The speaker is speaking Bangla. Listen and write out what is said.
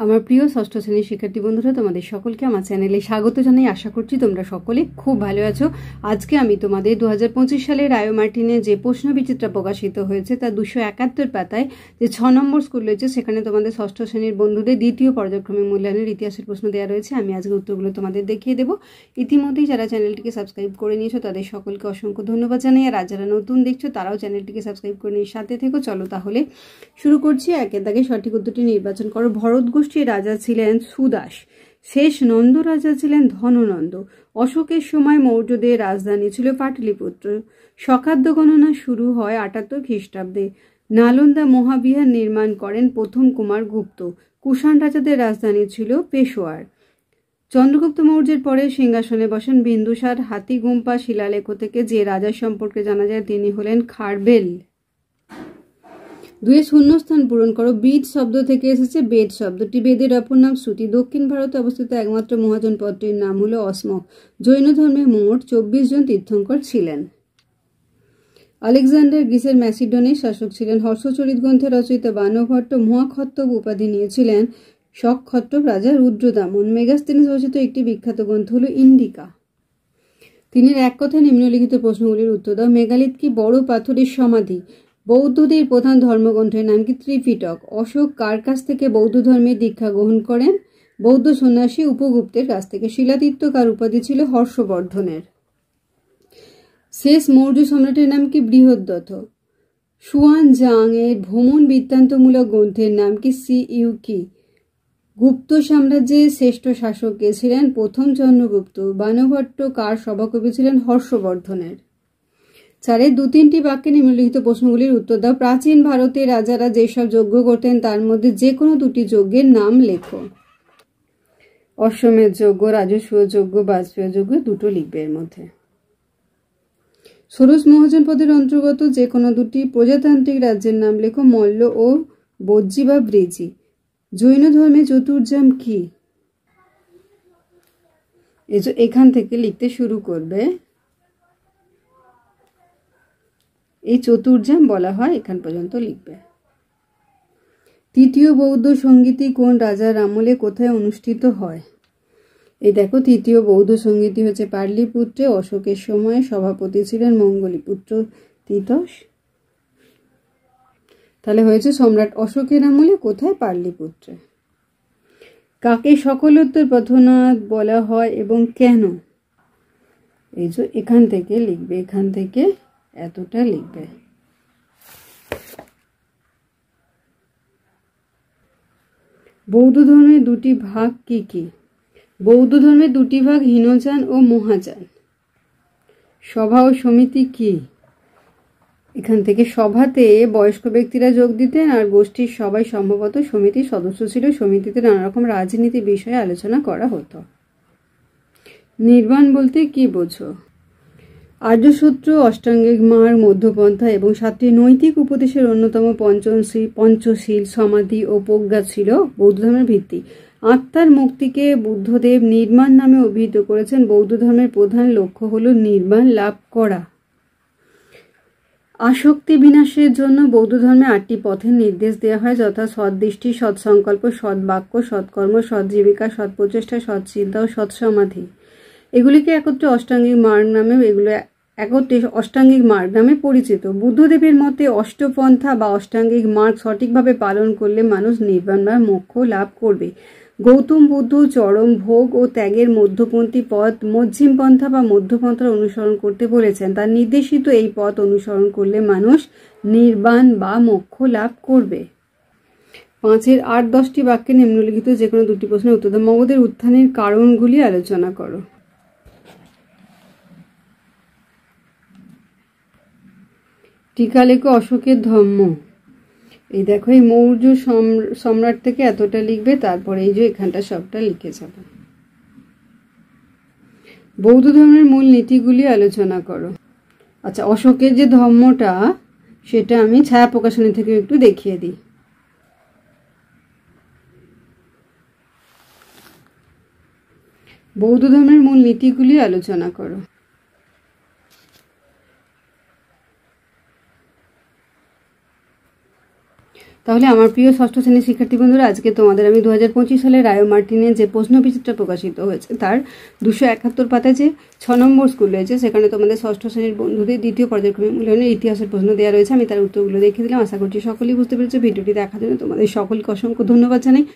আমার প্রিয় ষষ্ঠ শ্রেণীর শিক্ষার্থী বন্ধুরা, তোমাদের সকলকে আমার চ্যানেলে স্বাগত জানাই। আশা করছি তোমরা সকলে খুব ভালো আছো। আজকে আমি তোমাদের 2025 সালে রায় মার্টিনে যে প্রশ্ন বিচিত্রা প্রকাশিত হয়েছে তার 271 পাতায় যে 6 নম্বর স্কুল রয়েছে সেখানে তোমাদের ষষ্ঠ শ্রেণীর বন্ধুদের দ্বিতীয় পর্যায়ক্রমিক মূল্যায়নের ইতিহাসের প্রশ্ন দেওয়া রয়েছে। আমি আজকে উত্তরগুলো তোমাদের দেখিয়ে দেবো। ইতিমধ্যেই যারা চ্যানেলটিকে সাবস্ক্রাইব করে নিয়েছো তাদের সকলকে অসংখ্য ধন্যবাদ জানাই। আর যারা নতুন দেখছো তারাও চ্যানেলটিকে সাবস্ক্রাইব করে নিয়ে সাথে থেকো। চলো তাহলে শুরু করছি। একের দাগে সঠিক উত্তরটি নির্বাচন করো। ভরত গোষ্ঠীর রাজা ছিলেন সুদাস, শেষ নন্দ রাজা ছিলেন ধননন্দ, অশোকের সময় মৌর্যদের রাজধানী ছিল পাটলিপুত্র, শকাব্দ গণনা শুরু হয় 78 খ্রিস্টাব্দে, নালন্দা মহাবিহার নির্মাণ করেন প্রথম কুমার গুপ্ত, কুষাণ রাজাদের রাজধানী ছিল পেশোয়ার, চন্দ্রগুপ্ত মৌর্যের পরে সিংহাসনে বসেন বিন্দুসার। হাতিগুম্পা শিলালেখ থেকে যে রাজার সম্পর্কে জানা যায় তিনি হলেন খারবেল। 2 শূন্যস্থান পূরণ করো। বেদ শব্দ থেকে এসেছে বেদ শব্দটি, বেদের অপর নাম শ্রুতি। দক্ষিণ ভারতে অবস্থিত একমাত্র মহাজন পদটির নাম হলো অসমক। জৈন ধর্মে মোট 24 জন তীর্থঙ্কর ছিলেন। আলেকজান্ডার গ্রিসের ম্যাসিডনের শাসক ছিলেন। হর্ষচরিত গ্রন্থের রচয়িতা বানভট্ট মহাক্ষত্রপ উপাধি নিয়েছিলেন শকক্ষত্রপ রাজা রুদ্রদামন। মেগাস্তেনিস রচিত একটি বিখ্যাত গ্রন্থ হলো ইন্ডিকা। তিনি এক কথায় নিম্নলিখিত প্রশ্নগুলির উত্তর দাও। মেগালিথ কি বড় পাথরের সমাধি? বৌদ্ধদের প্রধান ধর্মগ্রন্থের নাম কি? ত্রিপিটক। অশোক কার কাছ থেকে বৌদ্ধ ধর্মের দীক্ষা গ্রহণ করেন? বৌদ্ধ সন্ন্যাসী উপগুপ্তের কাছ থেকে। শিলাতীর্থ কার উপাধি ছিল? হর্ষবর্ধনের। শেষ মৌর্য সম্রাটের নাম কি? বৃহদ্রথ। সুয়ান জাং এর ভ্রমণ বৃত্তান্তমূলক গ্রন্থের নাম কি? সিইউকি। গুপ্ত সাম্রাজ্যের শ্রেষ্ঠ শাসক কে ছিলেন? প্রথম চন্দ্রগুপ্ত। বানভট্ট কার সভাকবি ছিলেন? হর্ষবর্ধনের। 4 2-3টি বাক্যে নিম্নলিখিত প্রশ্নগুলির উত্তর দাও। প্রাচীন ভারতের রাজারা যেসব যজ্ঞ করতেন তার মধ্যে যে কোনো 2টি যজ্ঞের নাম লেখো। অশ্বমেধ যজ্ঞ, রাজস্ব যজ্ঞ, বাজপেয় যজ্ঞ, 2টো লিখবে এর মধ্যে। ষোড়শ মহাজন পদের অন্তর্গত যে কোনো 2টি প্রজাতান্ত্রিক রাজ্যের নাম লেখো। মল্ল ও বজ্জি বা ব্রেজি। জৈন ধর্মে চতুর্যাম কি? এখান থেকে লিখতে শুরু করবে। এই চতুর্যাম বলা হয়, এখান পর্যন্ত লিখবে। তৃতীয় বৌদ্ধ সঙ্গীতি কোন রাজার আমলে কোথায় অনুষ্ঠিত হয়? এই দেখো, তৃতীয় বৌদ্ধ সঙ্গীতি হচ্ছে পাটলিপুত্রে। অশোকের সময় সভাপতি ছিলেন মঙ্গলীপুত্র তিতস। তাহলে হয়েছে সম্রাট অশোকের আমলে কোথায়? পাটলিপুত্রে। কাকে সকলোত্তর পথনাথ বলা হয় এবং কেন? এই যে এখান থেকে লিখবে, এখান থেকে এতটা লিখবে। বৌদ্ধ ধর্মের 2টি ভাগ কি কি? বৌদ্ধ ধর্মের 2টি ভাগ হীনযান ও মহাযান। সভা ও সমিতি কি? এখান থেকে সভাতে বয়স্ক ব্যক্তিরা যোগ দিতেন আর গোষ্ঠীর সবাই সম্ভবত সমিতির সদস্য ছিল। সমিতিতে নানা রকম রাজনীতি বিষয়ে আলোচনা করা হতো। নির্বাণ বলতে কি বোঝো? আর্যসূত্র, অষ্টাঙ্গিক মার্গ, মধ্যপন্থা এবং 7টি নৈতিক উপদেশের অন্যতম পঞ্চশীল, সমাধি ও প্রজ্ঞা ছিল বৌদ্ধ ধর্মের ভিত্তি। আত্মার মুক্তিকে বুদ্ধদেব নির্বাণ নামে অভিহিত করেছেন। বৌদ্ধ ধর্মের প্রধান লক্ষ্য হল নির্বাণ লাভ করা। আসক্তি বিনাশের জন্য বৌদ্ধ ধর্মে 8টি পথের নির্দেশ দেওয়া হয়, যথা সৎদৃষ্টি, সৎসংকল্প, সৎবাক্য, সৎকর্ম, সৎজীবিকা, সৎপ্রচেষ্টা, সৎচিন্তা ও সৎসমাধি। এগুলিকে একত্রে অষ্টাঙ্গিক মার্গ নামে পরিচিত। বুদ্ধদেবের মতে অষ্টপন্থা বা অষ্টাঙ্গিক মার্গ সঠিকভাবে পালন করলে মানুষ নির্বাণ বা মোক্ষ লাভ করবে। গৌতম বুদ্ধ চরম ভোগ ও ত্যাগের মধ্যপন্থী পথ মধ্যম পন্থা বা মধ্যপন্থার অনুসরণ করতে বলেছেন। তার নির্দেশিত এই পথ অনুসরণ করলে মানুষ নির্বাণ বা মোক্ষ লাভ করবে। 5 8-10টি বাক্যে নিম্নলিখিত যে কোনো 2টি প্রশ্নের উত্তর দাও। মগধের উত্থানের কারণগুলি আলোচনা করো। টিকা লেখো। অশোকের ধর্ম। এই দেখো, এই মৌর্য সম্রাট থেকে এতটা লিখবে, তারপরে এই যে এখানটা সবটা লিখে যাবে। বৌদ্ধ ধর্মের মূল নীতিগুলি আলোচনা করো। আচ্ছা, অশোকের যে ধর্মটা সেটা আমি ছায়া প্রকাশনী থেকে একটু দেখিয়ে দিই। বৌদ্ধ ধর্মের মূল নীতিগুলি আলোচনা করো। তাহলে আমার প্রিয় ষষ্ঠ শ্রেণীর শিক্ষার্থী বন্ধুরা, আজকে তোমাদের আমি 2025 সালে রায় মার্টিনে যে প্রশ্ন বিচিত্রা প্রকাশিত হয়েছে তার 271 পাতায় যে 6 নম্বর স্কুল রয়েছে, সেখানে তোমাদের ষষ্ঠ শ্রেণীর বন্ধুদের দ্বিতীয় পর্যায়ক্রমে মূল্যায়নের ইতিহাসের প্রশ্ন দেওয়া রয়েছে। আমি তার উত্তরগুলো দেখিয়ে দিলাম। আশা করছি সকলেই বুঝতে পেরেছো। ভিডিওটি দেখার জন্য তোমাদের সকলকে অসংখ্য ধন্যবাদ জানাই।